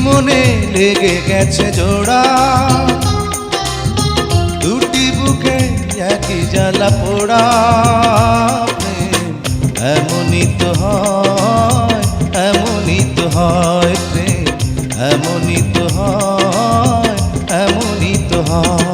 মনে লেগে গেছে জোড়া, দুটি বুকে একই জ্বালা পোড়া। প্রেম এমনই তো হয়, এমনই তো হয় প্রেম, এমনই তো হয়, এমনই তো হয়।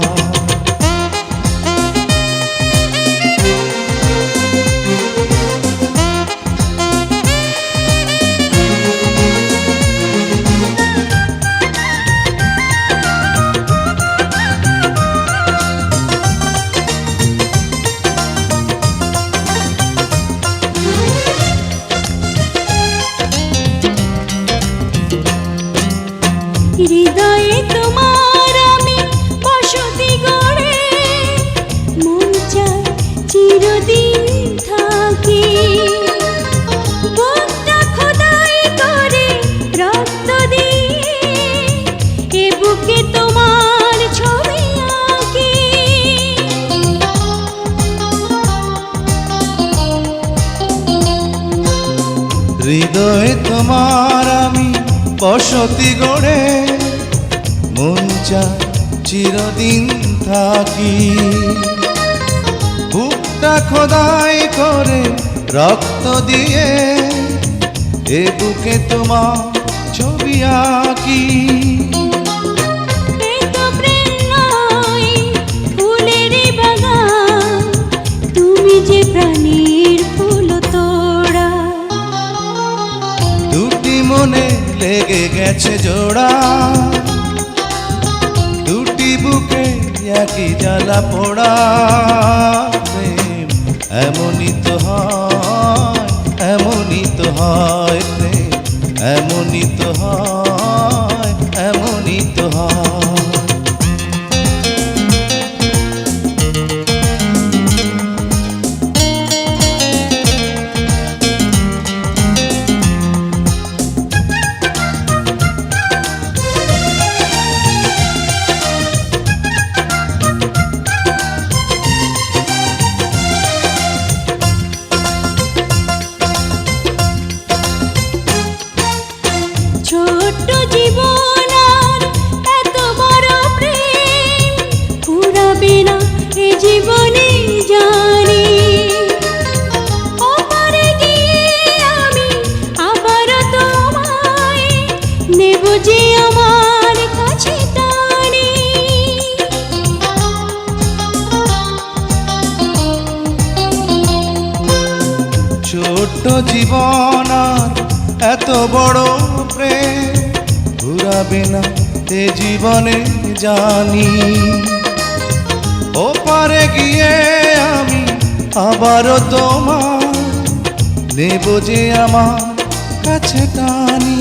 হৃদয়ে তোমার আমি বসতি গড়ে, মন চায় চিরদিন থাকি। বুকটা খোদাই করে রক্ত দিয়ে, এ বুকে তোমার ছবি আঁকি। হৃদয়ে তোমার আমি বসতি গড়ে, মন চায় চিরদিন থাকি। বুকটা খোদাই করে রক্ত দিয়ে, এ বুকে তোমার ছবি আঁকি। এ তো প্রেম নয়, ফুলের বাগান, তুমি যে প্রাণীর ফুল তোড়া। দুটি মনে লেগে গেছে জোড়া, দুটি বুকে একই জ্বালা পোড়া। প্রেম এমনই তো হয়, এমনই তো হয় প্রেম, এমনই তো হয়, এমনই তো হয়। ছোট্ট জীবন আর এত বড় প্রেম ফুরাবে না এ জীবনে জানি। ওপারে গিয়ে আমি আবার তোমায় নেব যে আমার কাছে টানি। ছোট্ট জীবন আর এত বড় প্রেম ঘুরাবে না এ জীবনে জানি। ওপারে গিয়ে আমি আবারও তোমার নেব যে আমার কাছে টানি।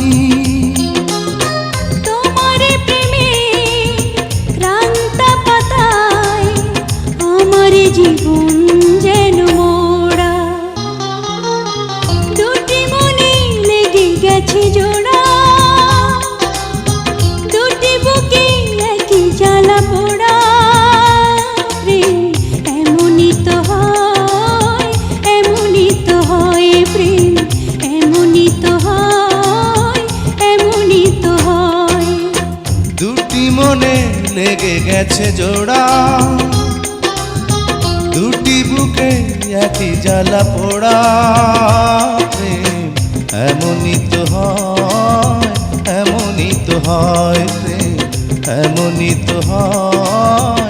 তোমার প্রেমে ক্রান্ত পাতায় আমার জীবন যেন মোড়া। দুটি মনে লেগে গেছে জোড়া, দুটি বুকে একই জ্বালা পোড়া। প্রেম এমনই তো হয়, এমনই তো হয় প্রেম, এমনই তো হয়, এমনই তো হয়। দুটি মনে লেগে গেছে জোড়া, দুটি বুকে একই জ্বালা পোড়া। প্রেম এমনই তো হয়, এমনই তো হয় প্রেম, এমনই তো হয়।